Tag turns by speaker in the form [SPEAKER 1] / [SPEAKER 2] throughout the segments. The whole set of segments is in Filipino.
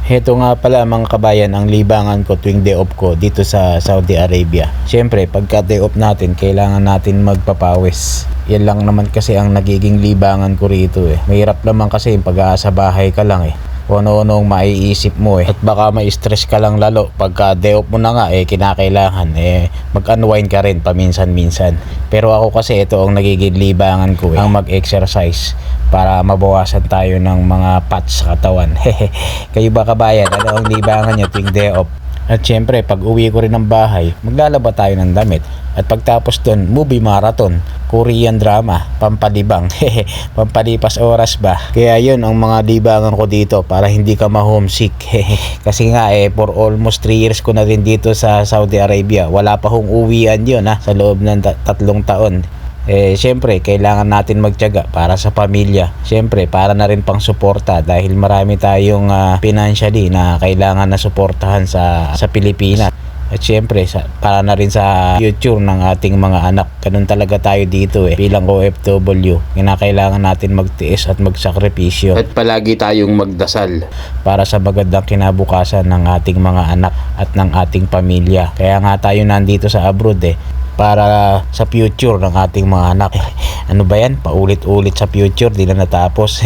[SPEAKER 1] Heto nga pala mga kabayan ang libangan ko tuwing day off ko dito sa Saudi Arabia. Siyempre pagka day off natin kailangan natin magpapawis. Yan lang naman kasi ang nagiging libangan ko rito eh. Mahirap naman kasi pag-aasa bahay ka lang eh. Kung ano-anong maiisip mo eh. At baka ma-stress ka lang lalo pagka day off mo na nga eh kinakailangan eh mag-unwind ka rin paminsan-minsan. Pero ako kasi ito ang nagiging libangan ko eh. Ang mag-exercise para mabawasan tayo ng mga fats sa katawan. Kayo ba kabayan? Ano ang libangan nyo tuwing day off? At syempre, pag uwi ko rin ng bahay, maglalaba tayo ng damit. At pagtapos doon, movie marathon, Korean drama, pampalibang, pampalipas oras ba. Kaya yun ang mga libangan ko dito para hindi ka ma-homesick. Kasi nga for almost 3 years ko na rin dito sa Saudi Arabia. Wala pa hong uwian yun sa loob ng 3 taon. Siyempre kailangan natin magtiyaga para sa pamilya, siyempre para na rin pang suporta dahil marami tayong financially na kailangan na suportahan sa Pilipinas. At siyempre para na rin sa future ng ating mga anak. Ganun talaga tayo dito bilang OFW. Kinakailangan natin magtiis at magsakripisyo. At palagi tayong magdasal para sa magandang kinabukasan ng ating mga anak at ng ating pamilya. Kaya nga tayo nandito sa abroad para sa future ng ating mga anak. Ano ba yan? Paulit-ulit sa future, di na natapos.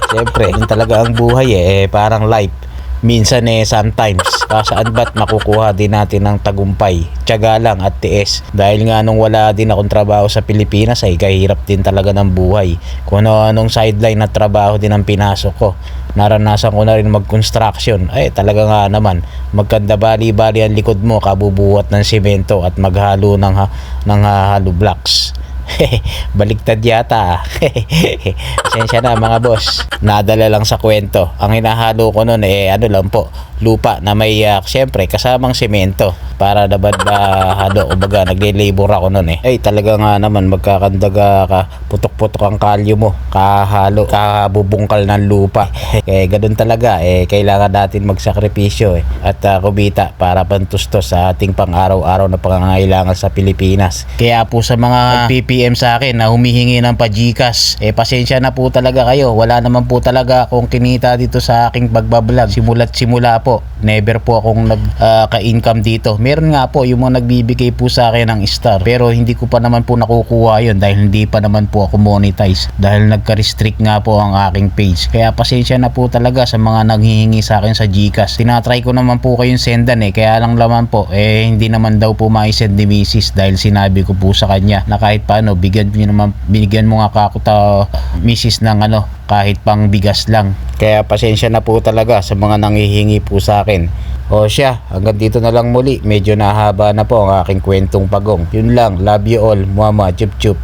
[SPEAKER 1] Siyempre, yun talaga ang buhay parang life. Minsan sometimes, saan ba't makukuha din natin ng tagumpay? Tiyaga lang at tiis. Dahil nga nung wala din akong trabaho sa Pilipinas kahirap din talaga ng buhay. Kung anong sideline na trabaho din ang pinasok ko. Naranasan ko na rin mag-construction. Talaga nga naman, magkanda bali-bali ang likod mo, kabubuhat ng simento at maghalo ng hollow blocks. Baliktad yata. Pasensya na mga boss, nadala lang sa kwento. Ang hinahalo ko nun lang po, lupa na may syempre kasamang semento para dapat halo o baga nagle-labor ako nun talaga nga naman magkakandaga ka, putok-putok ang kalyo mo, kahalo, kabubungkal ng lupa. Ganun talaga kailangan natin magsakripisyo at kumita para pantustos sa ating pang-araw-araw na pangangailangan sa Pilipinas. Kaya po sa mga PPM sa akin na humihingi ng pa-GCash, pasensya na po talaga kayo. Wala naman po talaga akong kinita dito sa aking pagbablog. Simula't simula po, never po akong nagka-income dito. Meron nga po yung mga nagbibigay po sa akin ng star, pero hindi ko pa naman po nakukuha yun dahil hindi pa naman po ako monetize dahil nagka-restrict nga po ang aking page. Kaya pasensya na po talaga sa mga naghihingi sa akin sa GCash. Tinatry ko naman po kayong sendan kaya lang naman po hindi naman daw po ma-send ni Mrs. dahil sinabi ko po sa kanya na kahit paano bigyan mo nga ako Mrs. ng kahit pang bigas lang. Kaya pasensya na po talaga sa mga nanghihingi po sa akin. O siya, hanggang dito na lang muli. Medyo nahaba na po ang aking kwentong pagong. Yun lang, love you all, mama, chup chup.